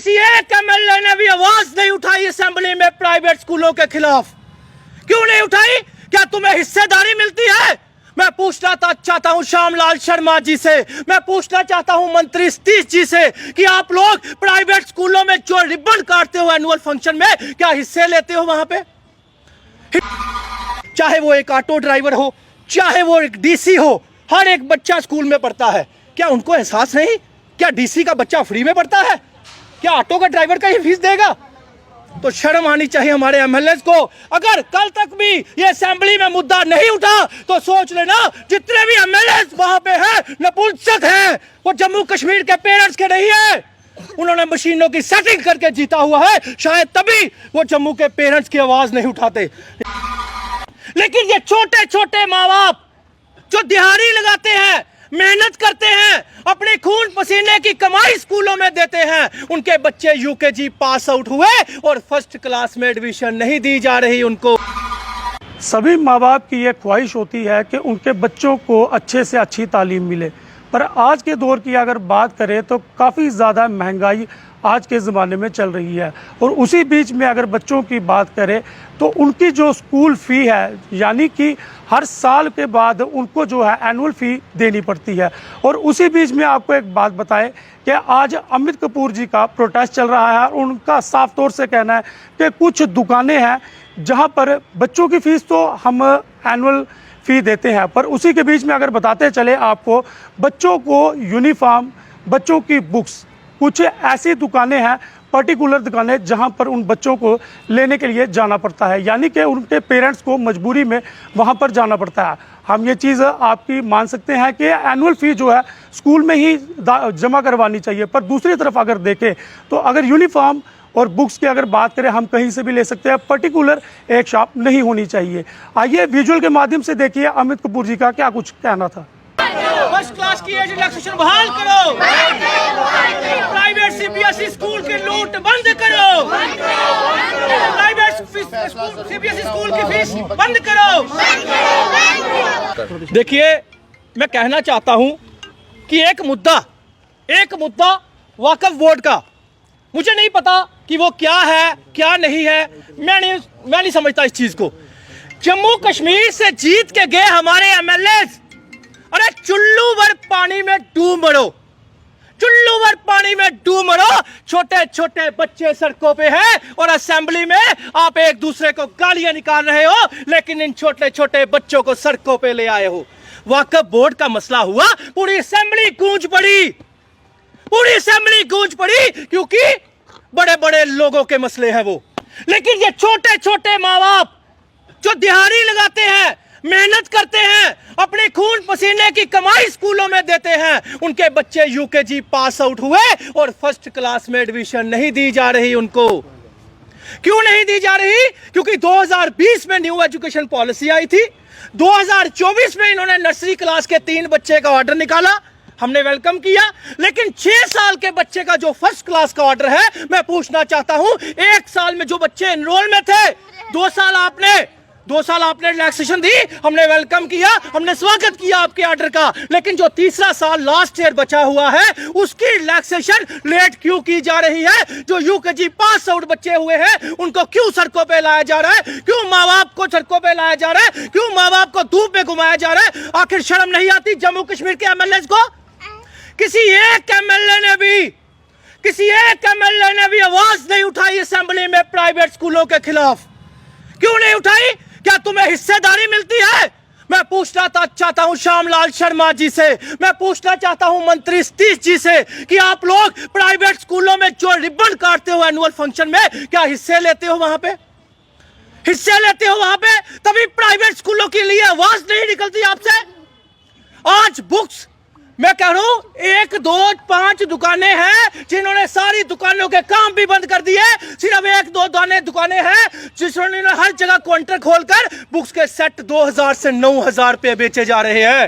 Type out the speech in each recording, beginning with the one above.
किसी एक एमएलए ने भी आवाज नहीं उठाई असेंबली में प्राइवेट स्कूलों के खिलाफ। क्यों नहीं उठाई? क्या तुम्हें हिस्सेदारी मिलती है? मैं पूछना चाहता हूं श्यामलाल शर्मा जी से, मैं पूछना चाहता हूं मंत्री सतीश जी से कि आप लोग प्राइवेट स्कूलों में जो रिबन काटते हो एनुअल फंक्शन में, क्या हिस्से लेते हो वहां पे? चाहे वो एक ऑटो ड्राइवर हो, चाहे वो एक डीसी हो, हर एक बच्चा स्कूल में पढ़ता है। क्या उनको एहसास नहीं? क्या डीसी का बच्चा फ्री में पढ़ता है? क्या ऑटो का ड्राइवर का ही फीस देगा? तो शर्म आनी चाहिए हमारे एमएलए को। अगर कल तक भी ये असेंबली में मुद्दा नहीं उठा तो सोच लेना जितने भी एमएलए वहां पे हैं नपुंसक हैं, वो जम्मू कश्मीर के पेरेंट्स के नहीं है। उन्होंने मशीनों की सेटिंग करके जीता हुआ है, शायद तभी वो जम्मू के पेरेंट्स की आवाज नहीं उठाते। लेकिन ये छोटे छोटे माँ बाप जो दिहाड़ी लगाते हैं, मेहनत करते हैं, अपने खून पसीने की कमाई स्कूलों में देते हैं, उनके बच्चे यूकेजी पास आउट हुए और फर्स्ट क्लास में एडमिशन नहीं दी जा रही उनको। सभी माँ बाप की ये ख्वाहिश होती है कि उनके बच्चों को अच्छे से अच्छी तालीम मिले, पर आज के दौर की अगर बात करें तो काफ़ी ज़्यादा महंगाई आज के ज़माने में चल रही है। और उसी बीच में अगर बच्चों की बात करें तो उनकी जो स्कूल फ़ी है, यानी कि हर साल के बाद उनको जो है एनुअल फ़ी देनी पड़ती है। और उसी बीच में आपको एक बात बताएं कि आज अमित कपूर जी का प्रोटेस्ट चल रहा है और उनका साफ तौर से कहना है कि कुछ दुकानें हैं जहां पर बच्चों की फ़ीस तो हम एनुअल फ़ी देते हैं, पर उसी के बीच में अगर बताते चले आपको, बच्चों को यूनिफॉर्म, बच्चों की बुक्स, कुछ ऐसी दुकानें हैं, पर्टिकुलर दुकानें जहां पर उन बच्चों को लेने के लिए जाना पड़ता है, यानी कि उनके पेरेंट्स को मजबूरी में वहां पर जाना पड़ता है। हम ये चीज़ आपकी मान सकते हैं कि एनुअल फ़ी जो है स्कूल में ही जमा करवानी चाहिए, पर दूसरी तरफ अगर देखें तो अगर यूनिफॉर्म और बुक्स की अगर बात करें हम कहीं से भी ले सकते हैं, पर्टिकुलर एक शॉप नहीं होनी चाहिए। आइए विजुअल के माध्यम से देखिए अमित कपूर जी का क्या कुछ कहना था। फर्स्ट क्लास की एज रिलैक्सेशन बहाल करो, प्राइवेट सीबीएसई स्कूल की लूट बंद करो, प्राइवेट सीबीएसई स्कूल की फीस बंद करो। देखिए, मैं कहना चाहता हूं कि एक मुद्दा वक्फ बोर्ड का, मुझे नहीं पता कि वो क्या है क्या नहीं है, मैं नहीं समझता इस चीज को। जम्मू कश्मीर से जीत के गए हमारे एमएलए, अरे चुल्लू भर पानी में डूब मरो, चुल्लू भर पानी में डूब मरो। छोटे छोटे बच्चे सड़कों पे हैं और असेंबली में आप एक दूसरे को गालियां निकाल रहे हो, लेकिन इन छोटे छोटे बच्चों को सड़कों पे ले आए हो। वक्फ बोर्ड का मसला हुआ, पूरी असेंबली गूंज पड़ी, पूरी असेंबली गूंज पड़ी, क्योंकि बड़े बड़े लोगों के मसले हैं वो। लेकिन ये छोटे छोटे माँ बाप जो दिहाड़ी लगाते हैं, मेहनत करते हैं, अपने खून पसीने की कमाई स्कूलों में देते हैं, उनके बच्चे यूकेजी पास आउट हुए और फर्स्ट क्लास में एडमिशन नहीं दी जा रही उनको। क्यों नहीं दी जा रही? क्योंकि 2020 में न्यू एजुकेशन पॉलिसी आई थी, 2024 में इन्होंने नर्सरी क्लास के 3 बच्चे का ऑर्डर निकाला, हमने वेलकम किया। लेकिन 6 साल के बच्चे का जो फर्स्ट क्लास का ऑर्डर है, मैं पूछना चाहता हूं, 1 साल में जो बच्चे एनरोल में थे, 2 साल आपने रिलैक्सेशन दी, हमने वेलकम किया, हमने स्वागत किया आपके ऑर्डर का। लेकिन जो तीसरा साल लास्ट ईयर बचा हुआ है, उसकी रिलैक्सेशन लेट क्यों की जा रही है? जो यूकेजी पास आउट बच्चे हुए हैं उनको क्यों सड़कों पे लाया जा रहा है? क्यों माँ बाप को सड़कों पे लाया जा रहा है? क्यों माँ बाप को धूप में घुमाया जा रहा है? आखिर शर्म नहीं आती जम्मू कश्मीर के एमएलए को? किसी एक एमएलए ने भी आवाज नहीं उठाई असेंबली में प्राइवेट स्कूलों के खिलाफ। क्यों नहीं उठाई? क्या तुम्हें हिस्सेदारी मिलती है? मैं पूछना चाहता हूं श्यामलाल शर्मा जी से, मैं पूछना चाहता हूं मंत्री सतीश जी से कि आप लोग प्राइवेट स्कूलों में जो रिबन काटते हो एनुअल फंक्शन में, क्या हिस्से लेते हो वहां पे? हिस्से लेते हो वहां पे, तभी प्राइवेट स्कूलों के लिए आवाज नहीं निकलती आपसे। आज बुक्स, मैं कह रहा हूं 1, 2, 5 दुकानें हैं जिन्होंने सारी दुकानों के काम भी बंद कर दिए। सिर्फ 1, 2 दुकानें हैं जिन्होंने हर जगह काउंटर खोलकर बुक्स के सेट 2000 से 9000 पे बेचे जा रहे हैं।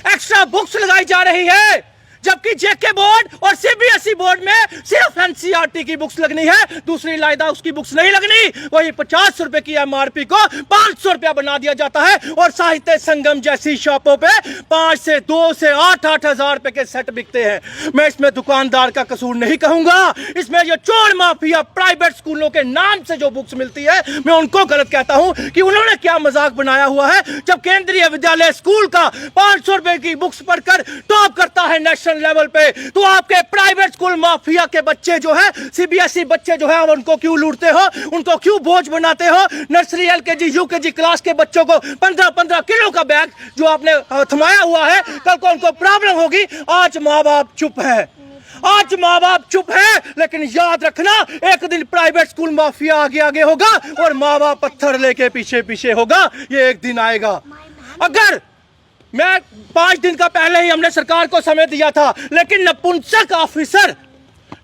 एक्स्ट्रा बुक्स लगाई जा रही है जबकि जेके बोर्ड और सीबीएसई बोर्ड में सिर्फ एनसीईआरटी की बुक्स लगनी है, दूसरी लायदा उसकी बुक्स नहीं लगनी। वही 50 रुपए की एमआरपी को 500 रुपया बना दिया जाता है और साहित्य संगम जैसी शॉपों पे 5 से 2 से 8 हजार रुपए के सेट बिकते हैं। मैं इसमें दुकानदार का कसूर नहीं कहूंगा, इसमें जो चोर माफिया प्राइवेट स्कूलों के नाम से जो बुक्स मिलती है मैं उनको गलत कहता हूं कि उन्होंने क्या मजाक बनाया हुआ है। जब केंद्रीय विद्यालय स्कूल का 500 रुपए की बुक्स पढ़कर टॉप करता है नेशनल लेवल पे, तो आपके प्राइवेट स्कूल माफिया के बच्चे जो है, सीबीएसई बच्चे जो है, उनको क्यों लूटते हो, उनको क्यों बोझ बनाते हो। नर्सरी एलकेजी यूकेजी क्लास के बच्चों को 15-15 किलो का बैग जो आपने थमाया हुआ है, कल को उनको प्रॉब्लम होगी। आज माँ बाप चुप है, आज माँ बाप चुप है, लेकिन याद रखना एक दिन प्राइवेट स्कूल माफिया आगे आगे होगा और माँ बाप पत्थर लेके पीछे पीछे होगा। ये एक दिन आएगा। अगर मैं 5 दिन का पहले ही हमने सरकार को समय दिया था, लेकिन नपुंसक ऑफिसर,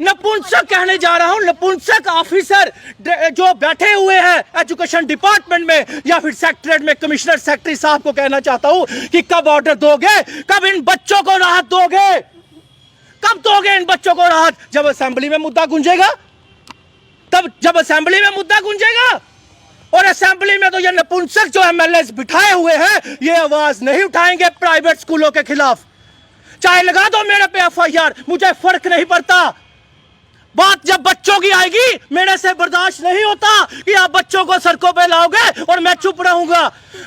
नपुंसक कहने जा रहा हूं, नपुंसक ऑफिसर जो बैठे हुए हैं एजुकेशन डिपार्टमेंट में या फिर सेक्रेटरीट में, कमिश्नर सेक्रेटरी साहब को कहना चाहता हूं कि कब ऑर्डर दोगे, कब इन बच्चों को राहत दोगे, कब दोगे इन बच्चों को राहत। जब असेंबली में मुद्दा गूंजेगा, तब जब असेंबली में मुद्दा गूंजेगा। और असेंबली में तो ये नपुंसक जो एमएलए बिठाए हुए हैं ये आवाज नहीं उठाएंगे प्राइवेट स्कूलों के खिलाफ। चाहे लगा दो मेरे पे एफआईआर, मुझे फर्क नहीं पड़ता। बात जब बच्चों की आएगी, मेरे से बर्दाश्त नहीं होता कि आप बच्चों को सड़कों पे लाओगे और मैं चुप रहूंगा।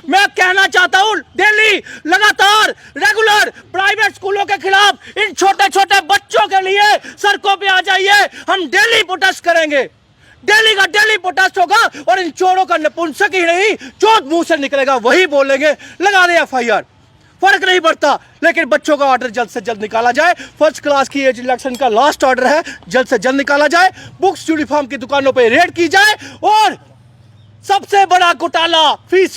मैं कहना चाहता हूं दिल्ली लगातार रेगुलर प्राइवेट स्कूलों के खिलाफ, इन छोटे छोटे बच्चों के लिए सड़कों पे आ जाइए। हम डेली प्रोटेस्ट करेंगे, डेली का डेली प्रोटेस्ट होगा और इन चोरों का नपुंसक ही नहीं, जो मुंह से निकलेगा वही बोलेंगे। लगा दे एफआईआर, फर्क नहीं पड़ता, लेकिन बच्चों का ऑर्डर जल्द से जल्द निकाला जाए। फर्स्ट क्लास की एज इलेक्शन का लास्ट ऑर्डर है, जल्द से जल्द निकाला जाए। बुक्स यूनिफॉर्म की दुकानों पे रेड की जाए और सबसे बड़ा घोटाला फीस